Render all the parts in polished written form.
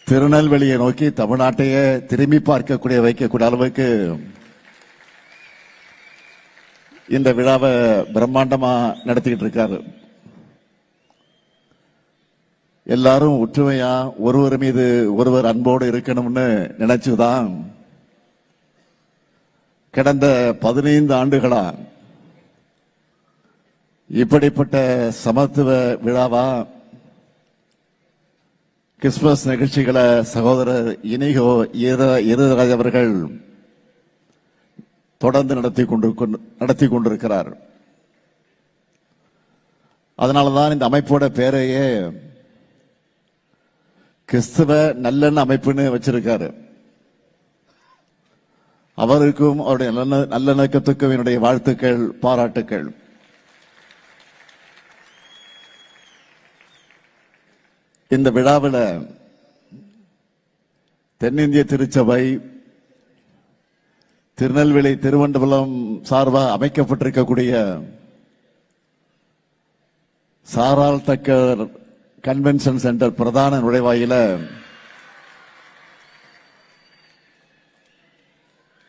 திருநெல்வேலியை நோக்கி தமிழ்நாட்டையே திரும்பி பார்க்கக்கூடிய வைக்கக்கூடிய அளவுக்கு இந்த விழாவை பிரம்மாண்டமா நடத்திக்கிட்டு இருக்காரு. எல்லாரும் ஒற்றுமையா ஒருவர் மீது ஒருவர் அன்போடு இருக்கணும்னு நினைச்சுதான் கடந்த 15 ஆண்டுகளா இப்படிப்பட்ட சமத்துவ விழாவா கிறிஸ்துமஸ் நிகழ்ச்சிகளை சகோதரர் இனிகோ இருராஜ் அவர்கள் தொடர்ந்து நடத்தி கொண்டிருக்கிறார். அதனாலதான் இந்த அமைப்போட பேரையே கிறிஸ்துவ நல்லெண்ண அமைப்புன்னு வச்சிருக்காரு. அவருக்கும் அவருடைய நல்லெண்ணக்கத்துக்கும் என்னுடைய வாழ்த்துக்கள், பாராட்டுக்கள். இந்த விழாவில் தென்னிந்திய திருச்சபை திருநெல்வேலி திருவனந்தபுரம் சார்பாக அமைக்கப்பட்டிருக்கக்கூடிய சாரால் தக்கர் கன்வென்ஷன் சென்டர் பிரதான நுழைவாயில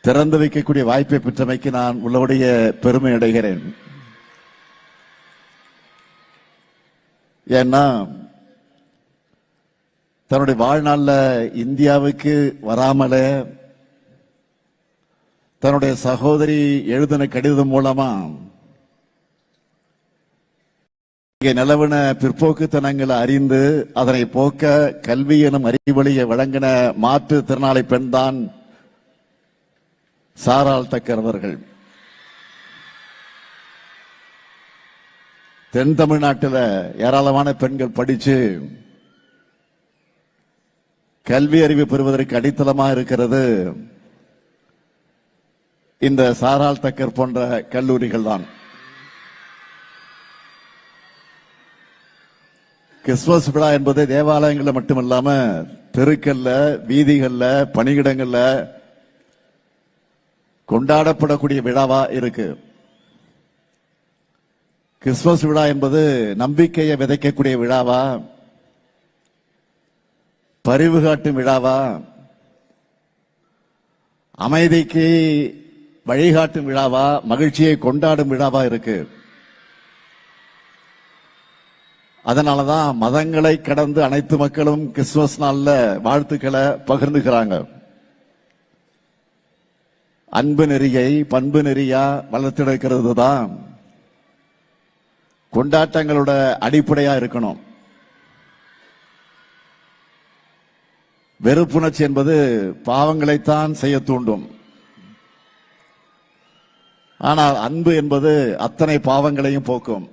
திறந்து வைக்கக்கூடிய வாய்ப்பை பெற்றமைக்கு நான் உள்ளபடிய பெருமை அடைகிறேன். ஏன்னா தன்னுடைய வாழ்நாள்ல இந்தியாவுக்கு வராமலே தன்னுடைய சகோதரி எழுதின கடிதம் மூலமா இங்கே நிலவின பிற்போக்குத்தனங்களை அறிந்து அதனை போக்க கல்வி எனும் அறிவொளியை வழங்கின மாற்றுத் திறனாளி பெண் தான் சாரால் தக்கர் அவர்கள். தென் தமிழ்நாட்டில் ஏராளமான பெண்கள் படிச்சு கல்வி அறிவு பெறுவதற்கு அடித்தளமாக இருக்கிறது இந்த சாரால் தக்கர் போன்ற கல்லூரிகள் தான். கிறிஸ்துமஸ் விழா என்பது தேவாலயங்கள்ல மட்டுமல்லாம தெருக்கல்ல, வீதிகள்ல, பணியிடங்கள்ல கொண்டாடப்படக்கூடிய விழாவா இருக்கு. கிறிஸ்துமஸ் விழா என்பது நம்பிக்கையை விதைக்கக்கூடிய விழாவா, பரிவு காட்டும் விழாவா, அமைதிக்கு வழிகாட்டும் விழாவா, மகிழ்ச்சியை கொண்டாடும் விழாவா இருக்கு. அதனாலதான் மதங்களை கடந்து அனைத்து மக்களும் கிறிஸ்துமஸ் நாள்ல வாழ்த்துக்களை பகிர்ந்துக்கிறாங்க. அன்பு நெறியை பண்பு நெறியா வளர்த்தெடுக்கிறது தான் கொண்டாட்டங்களோட அடிப்படையா இருக்கணும். வெறுப்புணர்ச்சி என்பது பாவங்களைத்தான் செய்ய தூண்டும். ஆனால் அன்பு என்பது அத்தனை பாவங்களையும் போக்கும்.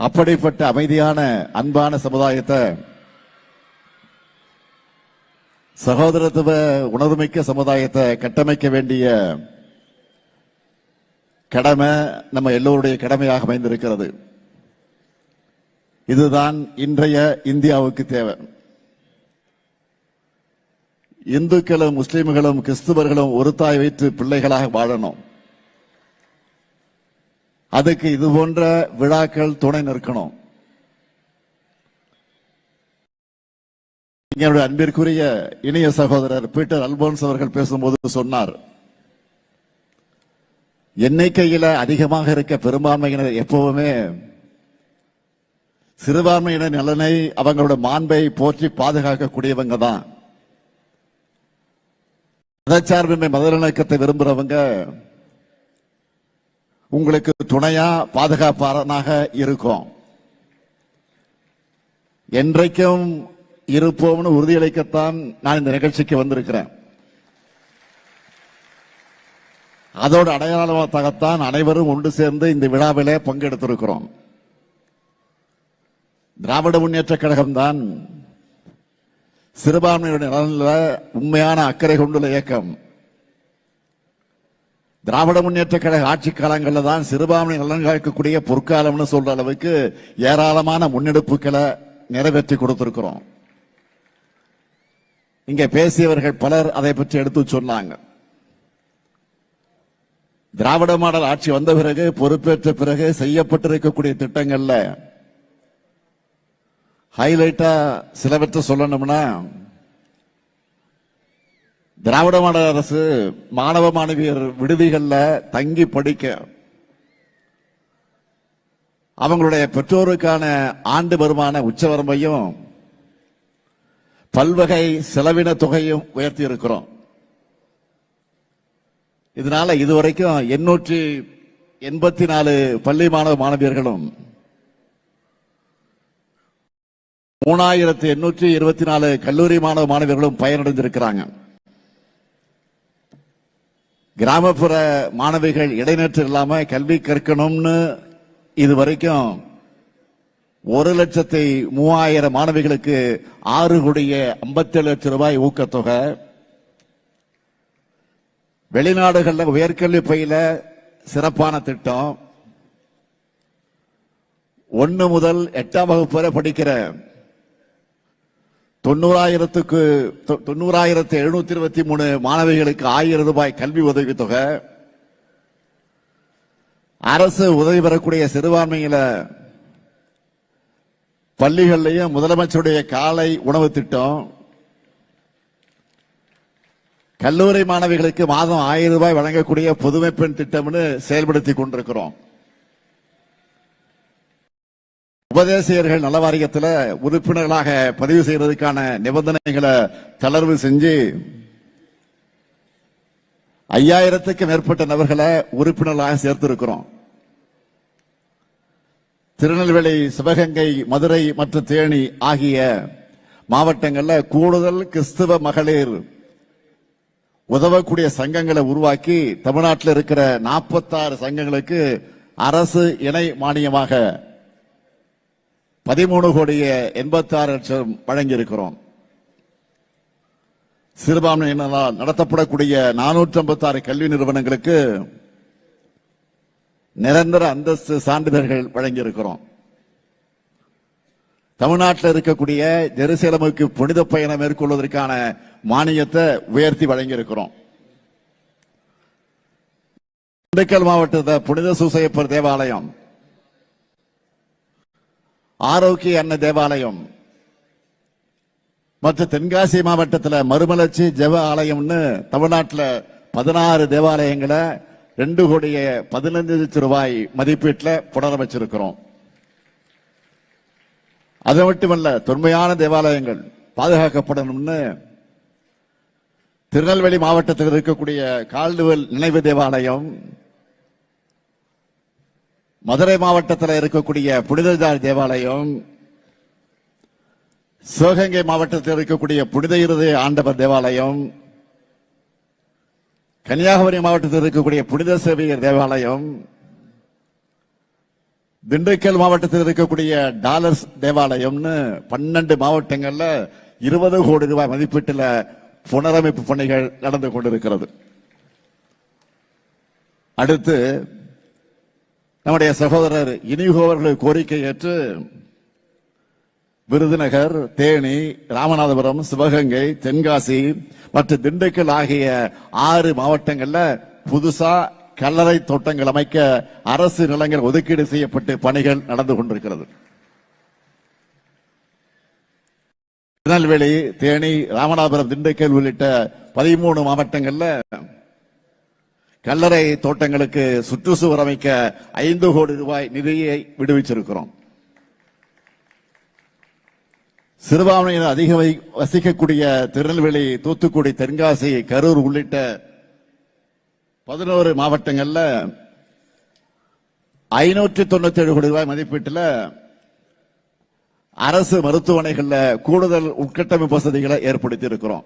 அப்படிப்பட்ட அமைதியான அன்பான சமுதாயத்தை, சகோதரத்துவ உணர்வுமிக்க சமுதாயத்தை கட்டமைக்க வேண்டிய கடமை நம்ம எல்லோருடைய கடமையாக அமைந்திருக்கிறது. இதுதான் இன்றைய இந்தியாவுக்கு தேவை. இந்துக்களும் முஸ்லிம்களும் கிறிஸ்துவர்களும் ஒரு தாய் வயிற்று பிள்ளைகளாக வாழணும். அதுக்கு இது போன்ற விழாக்கள் துணை நிற்கணும். எங்களுடைய அன்பிற்குரிய இணைய சகோதரர் பீட்டர் அல்போன்ஸ் அவர்கள் பேசும்போது சொன்னார், எண்ணிக்கையில அதிகமாக இருக்க பெரும்பான்மையினர் எப்பவுமே சிறுபான்மையினர் நலனை, அவங்களோட மாண்பை போற்றி பாதுகாக்கக்கூடியவங்க தான். மதச்சார்பின்மை மதநலக்கத்தை விரும்புறவங்க உங்களுக்கு துணையா பாதுகாப்பாளனாக இருக்கும். என்றைக்கும் இருப்போம்னு உறுதியளிக்கத்தான் நான் இந்த நிகழ்ச்சிக்கு வந்திருக்கிறேன். அதோட அடையாளமாகத்தான் அனைவரும் ஒன்று சேர்ந்து இந்த விழாவிலே பங்கெடுத்திருக்கிறோம். திராவிட முன்னேற்ற கழகம் தான் சிறுபான்மையுடைய நலனில் உண்மையான அக்கறை கொண்டுள்ள இயக்கம். திராவிட முன்னேற்ற கழக ஆட்சி காலங்களில் தான் சிறுபான்மை நலன் காக்கக்கூடிய பொற்காலம்னு சொல்ற அளவுக்கு ஏராளமான முன்னெடுப்புகளை நிறைவேற்றி கொடுத்திருக்கிறோம். இங்க பேசியவர்கள் பலர் அதை பற்றி எடுத்து சொன்னாங்க. திராவிட மாடல் ஆட்சி வந்த பிறகு, பொறுப்பேற்ற பிறகு செய்யப்பட்டிருக்கக்கூடிய திட்டங்கள்ல ஹைலைட்டா சிலவற்றை சொல்லணும்னா, திராவிட மாடல் அரசு மாணவ மாணவியர் விடுதிகள்ல தங்கி படிக்க அவங்களுடைய பெற்றோருக்கான ஆண்டு வருமான உச்சவரம்பையும் பல்வகை செலவின தொகையும் உயர்த்தி இருக்கிறோம். இதனால இதுவரைக்கும் 884 பள்ளி மாணவ மாணவியர்களும் 3824 கல்லூரி மாணவ மாணவியர்களும் பயனடைந்திருக்கிறாங்க. கிராமப்புற மாணவிகள் இடைநிற்று இல்லாம கல்வி கற்கணும்னு இதுவரைக்கும் 1,03,000 மாணவிகளுக்கு 6,57,00,000 ஊக்கத்தொகை, வெளிநாடுகளில் உயர்கல்வி பயில சிறப்பான திட்டம், 1 முதல் 8ஆம் வகுப்பு வரை படிக்கிற 90,723 மாணவிகளுக்கு 1000 ரூபாய் கல்வி உதவித்தொகை, அரசு உதவி பெறக்கூடிய சிறுபான்மையில பள்ளிகளிலேயும் முதலமைச்சருடைய காலை உணவு திட்டம், கல்லூரி மாணவிகளுக்கு மாதம் 1000 ரூபாய் வழங்கக்கூடிய புதுமை பெண் திட்டம்னு செயல்படுத்திக் கொண்டிருக்கிறோம். உபதேசியர்கள் நல வாரியத்தில் உறுப்பினர்களாக பதிவு செய்வதற்கான நிபந்தனைகளை தளர்வு செஞ்சு 5000க்கும் மேற்பட்ட நபர்களை உறுப்பினர்களாக சேர்த்திருக்கிறோம். திருநெல்வேலி, சிவகங்கை, மதுரை மற்றும் தேனி ஆகிய மாவட்டங்களில் கூடுதல் கிறிஸ்தவ மகளிர் உதவக்கூடிய சங்கங்களை உருவாக்கி தமிழ்நாட்டில் இருக்கிற 46 சங்கங்களுக்கு அரசு இணை மானியமாக 13,86,00,000 வழங்கியிருக்கிறோம். சிறுபான்மையினரால் நடத்தப்படக்கூடிய 456 கல்வி நிறுவனங்களுக்கு நிரந்தர அந்தஸ்து சான்றிதழ்கள் வழங்கியிருக்கிறோம். தமிழ்நாட்டில் இருக்கக்கூடிய ஜெருசலேமுக்கு புனித பயணம் மேற்கொள்வதற்கான மானியத்தை உயர்த்தி வழங்கியிருக்கிறோம். திண்டுக்கல் மாவட்டத்தில் புனித சூசையப்பர் தேவாலயம், ஆரோக்கிய அன்ன தேவாலயம் மற்றும் தென்காசி மாவட்டத்தில் மறுமலர்ச்சி ஜெப ஆலயம்னு தமிழ்நாட்டில் 16 தேவாலயங்களை 2,15,00,000 ரூபாய் மதிப்பீட்டில் புனரமைச்சிருக்கிறோம். அது மட்டுமல்ல, தொன்மையான தேவாலயங்கள் பாதுகாக்கப்படணும்னு திருநெல்வேலி மாவட்டத்தில் இருக்கக்கூடிய கால்டுவெல் நினைவு தேவாலயம், மதுரை மாவட்டத்தில் இருக்கக்கூடிய புனித ஜார்ஜ் தேவாலயம், சிவகங்கை மாவட்டத்தில் இருக்கக்கூடிய புனித இருதய ஆண்டவர் தேவாலயம், கன்னியாகுமரி மாவட்டத்தில் இருக்கக்கூடிய புனித சேவியர் தேவாலயம், திண்டுக்கல் மாவட்டத்தில் இருக்கக்கூடிய டாலர்ஸ் தேவாலயம்னு 12 மாவட்டங்கள்ல 20 கோடி ரூபாய் மதிப்பீட்டில் புனரமைப்பு பணிகள் நடந்து கொண்டிருக்கிறது. அடுத்து நம்முடைய சகோதரர் இனிகோ அவர்கள் கோரிக்கை ஏற்று விருதுநகர், தேனி, ராமநாதபுரம், சிவகங்கை, தென்காசி மற்றும் திண்டுக்கல் ஆகிய 6 மாவட்டங்கள்ல புதுசா கல்லறை தோட்டங்கள் அமைக்க அரசு நிலங்கள் ஒதுக்கீடு செய்யப்பட்டு பணிகள் நடந்து கொண்டிருக்கிறது. திருநெல்வேலி, தேனி, ராமநாதபுரம், திண்டுக்கல் உள்ளிட்ட 13 மாவட்டங்கள்ல கல்லறை தோட்டங்களுக்கு சுற்றுச்சுவர் அமைக்க 5 கோடி ரூபாய் நிதியை விடுவிச்சிருக்கிறோம். சிறுபான்மையினர் அதிக வசிக்கக்கூடிய திருநெல்வேலி, தூத்துக்குடி, தென்காசி, கரூர் உள்ளிட்ட 11 மாவட்டங்கள்ல 597 கோடி ரூபாய் மதிப்பீட்டில் அரசு மருத்துவமனைகள்ல கூடுதல் உட்கட்டமைப்பு வசதிகளை ஏற்படுத்தி இருக்கிறோம்.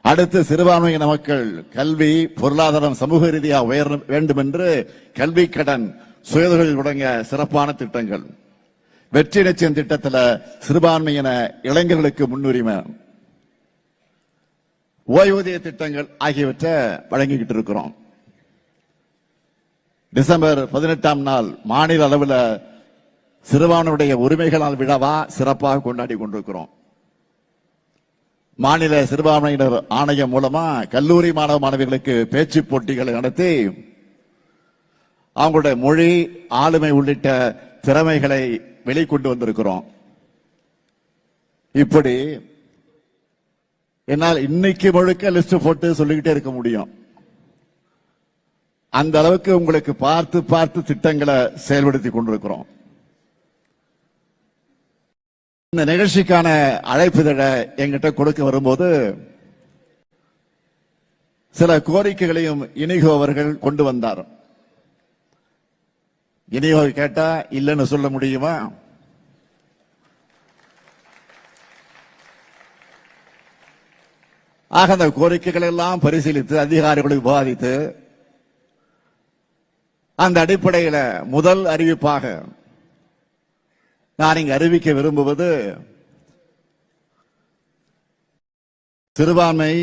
அடுத்து சிறுபான்மையின மக்கள் கல்வி, பொருளாதாரம், சமூக ரீதியாக உயர வேண்டும் என்று கல்வி கடன், சுயதொழில் தொடங்க சிறப்பான திட்டங்கள், வெற்றி நிச்சயம் திட்டத்தில் சிறுபான்மையின இளைஞர்களுக்கு முன்னுரிமை, ஓய்வூதிய திட்டங்கள் ஆகியவற்றை வழங்கிக்கிட்டு இருக்கிறோம். டிசம்பர் 18ஆம் நாள் மாநில அளவில் சிறுபான்மையுடைய உரிமைகளால் விழாவா சிறப்பாக கொண்டாடி கொண்டிருக்கிறோம். மாநில சிறுபான்மையினர் ஆணையம் மூலமா கல்லூரி மாணவ மாணவிகளுக்கு பேச்சு போட்டிகளை நடத்தி அவங்களுடைய மொழி, ஆளுமை உள்ளிட்ட திறமைகளை வெளிக்கொண்டு வந்திருக்கிறோம். இப்படி என்னால் இன்னைக்கு முழுக்க லிஸ்ட் போட்டு சொல்லிக்கிட்டே இருக்க முடியும். அந்த அளவுக்கு உங்களுக்கு பார்த்து பார்த்து திட்டங்களை செயல்படுத்தி கொண்டிருக்கிறோம். இந்த நிகழ்ச்சிக்கான அழைப்புதழை எங்கிட்ட கொடுக்க வரும்போது சில கோரிக்கைகளையும் இனிகோ அவர்கள் கொண்டு வந்தார். இனிகோ கேட்டா இல்லைன்னு சொல்ல முடியுமா? ஆக அந்த கோரிக்கைகள் எல்லாம் பரிசீலித்து அதிகாரிகளை விவாதித்து அந்த அடிப்படையில் முதல் அறிவிப்பாக நான் இங்கு அறிவிக்க விரும்புவது சிறுபான்மை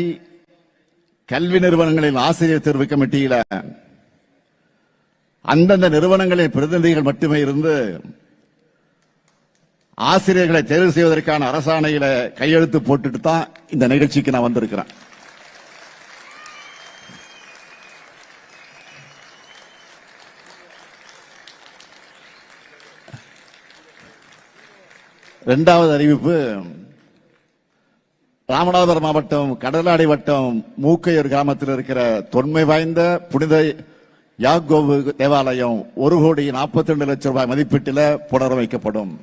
கல்வி நிறுவனங்களின் ஆசிரியர் தேர்வு கமிட்டியில அந்தந்த நிறுவனங்களின் பிரதிநிதிகள் மட்டுமே இருந்து ஆசிரியர்களை தேர்வு செய்வதற்கான அரசாணையில கையெழுத்து போட்டுட்டு தான் இந்த நிகழ்ச்சிக்கு நான் வந்திருக்கிறேன். இரண்டாவது அறிவிப்பு, ராமநாதபுரம் மாவட்டம் கடலாடி வட்டம் மூக்கையூர் கிராமத்தில் இருக்கிற தொன்மை வாய்ந்த புனித யாக்கோபு தேவாலயம் 1,42,00,000 ரூபாய் மதிப்பீட்டில் புனரமைக்கப்படும்.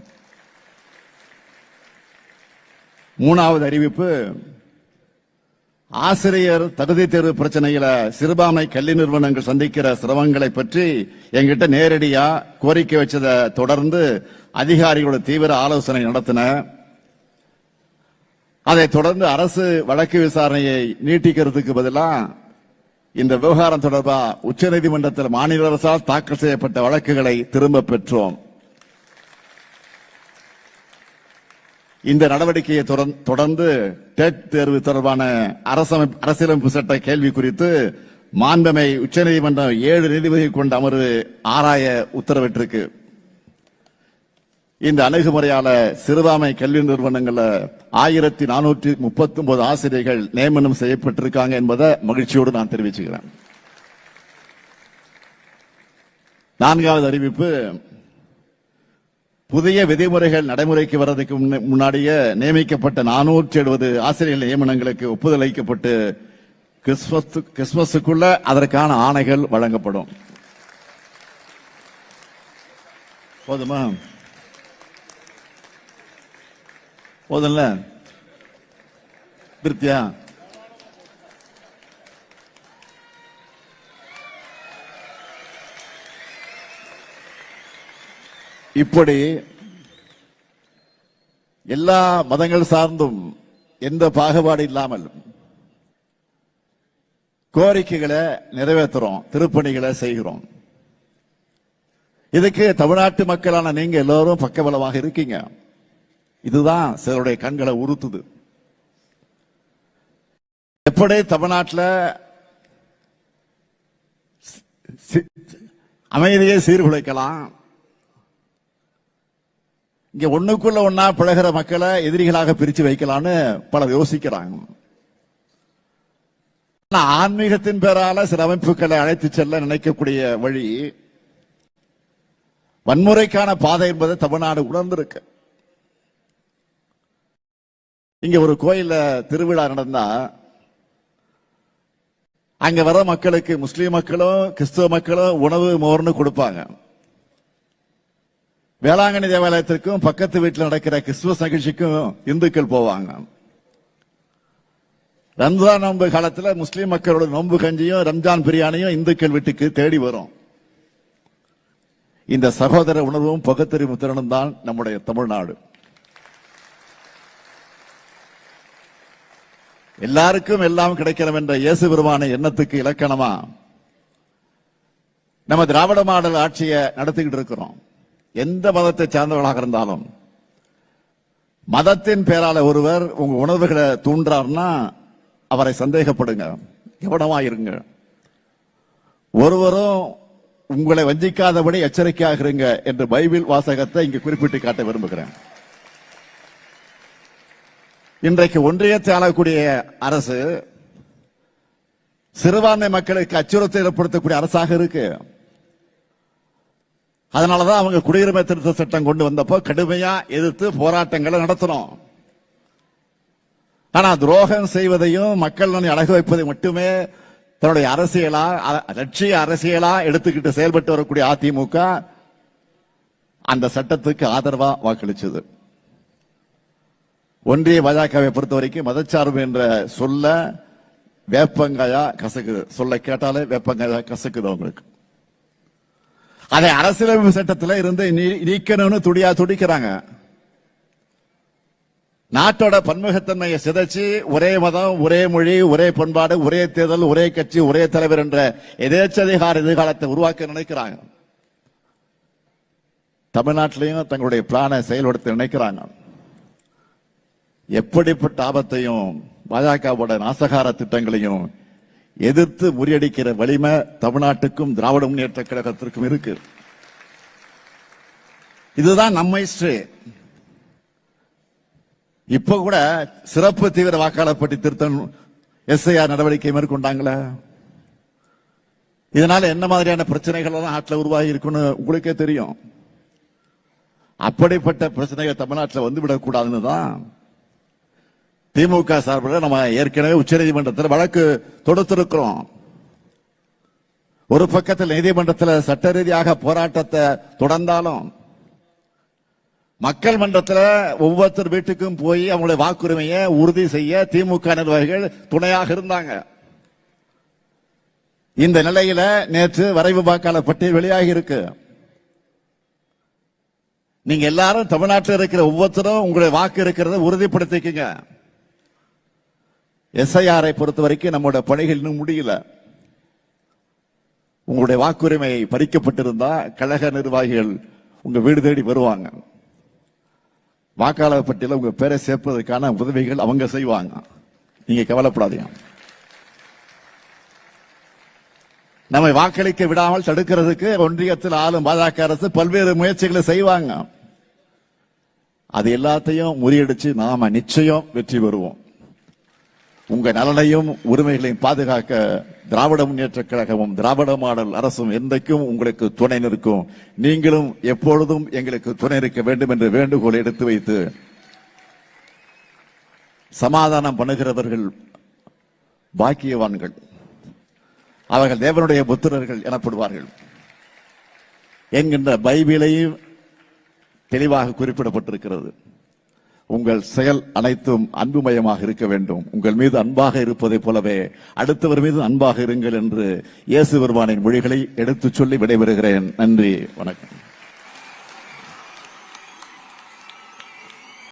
மூணாவது அறிவிப்பு, ஆசிரியர் தகுதி தேர்வு பிரச்சனையில சிறுபான்மை கல்வி நிறுவனங்கள் சந்திக்கிற சிரமங்களை பற்றி எங்கிட்ட நேரடியா கோரிக்கை வச்சதை தொடர்ந்து அதிகாரிகளோட தீவிர ஆலோசனை நடத்தின. அதைத் தொடர்ந்து அரசு வழக்கு விசாரணையை நீட்டிக்கிறதுக்கு பதிலாக இந்த விவகாரம் தொடர்பாக உச்சநீதிமன்றத்தில் மாநில அரசால் தாக்கல் செய்யப்பட்ட வழக்குகளை திரும்ப பெற்றோம். இந்த நடவடிக்கையை தொடர்ந்து டெட் தேர்வு தொடர்பான அரசியலமைப்பு சட்ட கேள்வி குறித்து மாண்புமை உச்சநீதிமன்றம் 7 நீதிபதிகள் கொண்ட அமர்வு ஆராய உத்தரவிட்டிருக்கு. இந்த அணுகுமுறையால சிறுபான்மை கல்வி நிறுவனங்கள்ல 1439 ஆசிரியர்கள் நியமனம் செய்யப்பட்டிருக்காங்க என்பதை மகிழ்ச்சியோடு நான் தெரிவிச்சுக்கிறேன். நான்காவது அறிவிப்பு, புதிய விதிமுறைகள் நடைமுறைக்கு வர்றதுக்கு முன்னாடியே நியமிக்கப்பட்ட 470 ஆசிரியர் நியமனங்களுக்கு ஒப்புதல் அளிக்கப்பட்டு கிறிஸ்துமஸுக்குள்ள அதற்கான ஆணைகள் வழங்கப்படும். போதுமா? போதும்ல? திருப்தியா? இப்படி எல்லா மதங்கள் சார்ந்தும் எந்த பாகுபாடு இல்லாமல் கோரிக்கைகளை நிறைவேற்றுறோம், திருப்பணிகளை செய்கிறோம். இதுக்கு தமிழ்நாட்டு மக்களான நீங்க எல்லோரும் பக்கபலமாக இருக்கீங்க. இதுதான் சிலருடைய கண்களை உறுத்துது. எப்படி தமிழ்நாட்டில் அமைதியை சீர்குலைக்கலாம், இங்க ஒண்ணுக்குள்ள ஒன்னா பழகிற மக்களை எதிரிகளாக பிரிச்சு வைக்கலாம்னு பலர் யோசிக்கிறாங்க. ஆன்மீகத்தின் பேரால சில அமைப்புகளை அழைத்து செல்ல நினைக்கக்கூடிய வழி வன்முறைக்கான பாதை என்பதை தமிழ்நாடு உணர்ந்திருக்கு. இங்க ஒரு கோயில்ல திருவிழா நடந்தா அங்க வர மக்களுக்கு முஸ்லீம் மக்களும் கிறிஸ்துவ மக்களும் உணவு மோர்னு கொடுப்பாங்க. வேளாங்கண்ணி தேவாலயத்திற்கும் பக்கத்து வீட்டில் நடக்கிற கிறிஸ்துமஸ் நிகழ்ச்சிக்கும் இந்துக்கள் போவாங்க. ரம்ஜான் நோன்பு காலத்தில் முஸ்லீம் மக்களோட நோன்பு கஞ்சியும் ரம்ஜான் பிரியாணியும் இந்துக்கள் வீட்டுக்கு தேடி வரும். இந்த சகோதர உணர்வும் பகுத்தறிவு திறனும் தான் நம்முடைய தமிழ்நாடு. எல்லாருக்கும் எல்லாம் கிடைக்கணும் என்ற இயேசு பெருமான எண்ணத்துக்கு இலக்கணமா நம்ம திராவிட மாடல் ஆட்சியை நடத்திக்கிட்டு இருக்கிறோம். எந்த மதத்தை சார்ந்தவர்களாக இருந்தாலும் மதத்தின் பேரால ஒருவர் உங்க உணர்வுகளை தூண்டார்னா அவரை சந்தேகப்படுங்க, கவனமா இருங்க. ஒருவரும் உங்களை வஞ்சிக்காதபடி எச்சரிக்கையாக இருங்க என்று பைபிள் வாசகத்தை இங்கு குறிப்பிட்டு காட்ட விரும்புகிறேன். இன்றைக்கு ஒன்றியத்தை ஆளக்கூடிய அரசு சிறுபான்மை மக்களுக்கு அச்சுறுத்தல் ஏற்படுத்தக்கூடிய அரசாக இருக்கு. அதனாலதான் அவங்க குடியுரிமை திருத்த சட்டம் கொண்டு வந்தப்போ கடுமையா எதிர்த்து போராட்டங்களை நடத்தணும். ஆனா துரோகம் செய்வதையும் மக்கள் அழகு வைப்பதை மட்டுமே தன்னுடைய அரசியலா லட்சிய அரசியலா எடுத்துக்கிட்டு செயல்பட்டு வரக்கூடிய அதிமுக அந்த சட்டத்துக்கு ஆதரவா வாக்களிச்சது. ஒன்றிய பாஜகவை பொறுத்த வரைக்கும் மதச்சார்பு என்ற சொல்ல வேப்பங்காயா கசக்குது. சொல்ல கேட்டாலே வேப்பங்காயா கசக்குது அவங்களுக்கு. அதை அரசியலமைப்பு சட்டத்தில் இருந்து நீக்கணும்னு துடிக்கிறாங்க. நாட்டோட பன்முகத்தன்மையை சிதைச்சு ஒரே மதம், ஒரே மொழி, ஒரே பண்பாடு, ஒரே தேர்தல், ஒரே கட்சி, ஒரே தலைவர் என்ற எதேச்சதிகார எதிர்காலத்தை உருவாக்க நினைக்கிறாங்க. தமிழ்நாட்டிலையும் தங்களுடைய பிளானை செயல்படுத்த நினைக்கிறாங்க. எப்படிப்பட்ட ஆபத்தையும் பாஜகவோட நாசகார திட்டங்களையும் எதிர்த்து முறியடிக்கிற வலிமை தமிழ்நாட்டுக்கும் திராவிட முன்னேற்ற கழகத்திற்கும் இருக்கு. இதுதான் நம்ம ஹிஸ்டரி. இப்ப கூட சிறப்பு தீவிர வாக்காளர் பட்டி திருத்தம் எஸ்ஐஆர் நடவடிக்கை மேற்கொண்டாங்களே. இதனால என்ன மாதிரியான பிரச்சனைகள் எல்லாம் நாட்டில் உருவாகி இருக்குன்னு உங்களுக்கே தெரியும். அப்படிப்பட்ட பிரச்சனைகள் தமிழ்நாட்டில் வந்துவிடக் கூடாதுன்னு தான் திமுக சார்பில் நம்ம ஏற்கனவே உச்சநீதிமன்றத்தில் வழக்கு தொடுத்திருக்கிறோம். ஒரு பக்கத்தில் நீதிமன்றத்தில் சட்ட ரீதியாக போராட்டத்தை தொடர்ந்தாலும் மக்கள் மன்றத்தில் ஒவ்வொருத்தர் வீட்டுக்கும் போய் அவங்களுடைய வாக்குரிமையை உறுதி செய்ய திமுக நிர்வாகிகள் துணையாக இருந்தாங்க. இந்த நிலையில நேற்று வரைவு வாக்காளர் பட்டியல் வெளியாகி இருக்கு. நீங்க எல்லாரும் தமிழ்நாட்டில் இருக்கிற ஒவ்வொருத்தரும் உங்களுடைய வாக்கு இருக்கிறத உறுதிப்படுத்திக்கங்க. எஸ்ஐஆரை பொறுத்த வரைக்கும் நம்முடைய பணிகள் இன்னும் முடியல. உங்களுடைய வாக்குரிமை பறிக்கப்பட்டிருந்தா கழக நிர்வாகிகள் உங்க வீடு தேடி வருவாங்க. வாக்காளர் பட்டியல உங்க பேரை சேர்ப்பதற்கான உதவிகள் அவங்க செய்வாங்க. நீங்க கவலைப்படாதீங்க. நம்மை வாக்களிக்க விடாமல் தடுக்கிறதுக்கு ஒன்றியத்தில் ஆளும் பாஜக அரசு பல்வேறு முயற்சிகளை செய்வாங்க. அது எல்லாத்தையும் முறியடிச்சு நாம நிச்சயம் வெற்றி பெறுவோம். உங்க நலனையும் உரிமைகளையும் பாதுகாக்க திராவிட முன்னேற்ற கழகமும் திராவிட மாடல் அரசும் என்றைக்கும் உங்களுக்கு துணை நிற்கும். நீங்களும் எப்பொழுதும் எங்களுக்கு துணை இருக்க வேண்டும் என்று வேண்டுகோள் எடுத்து வைத்து சமாதானம் பண்ணுகிறவர்கள் பாக்கியவான்கள், அவர்கள் தேவனுடைய புத்திரர்கள் எனப்படுவார்கள் என்கின்ற பைபிளையும் தெளிவாக குறிப்பிடப்பட்டிருக்கிறது. உங்கள் செயல் அனைத்தும் அன்புமயமாக இருக்க வேண்டும். உங்கள் மீது அன்பாக இருப்பதைப் போலவே அடுத்தவர் மீது அன்பாக இருங்கள் என்று இயேசு பெருமானின் மொழிகளை எடுத்துச் சொல்லி விடைபெறுகிறேன். நன்றி, வணக்கம்.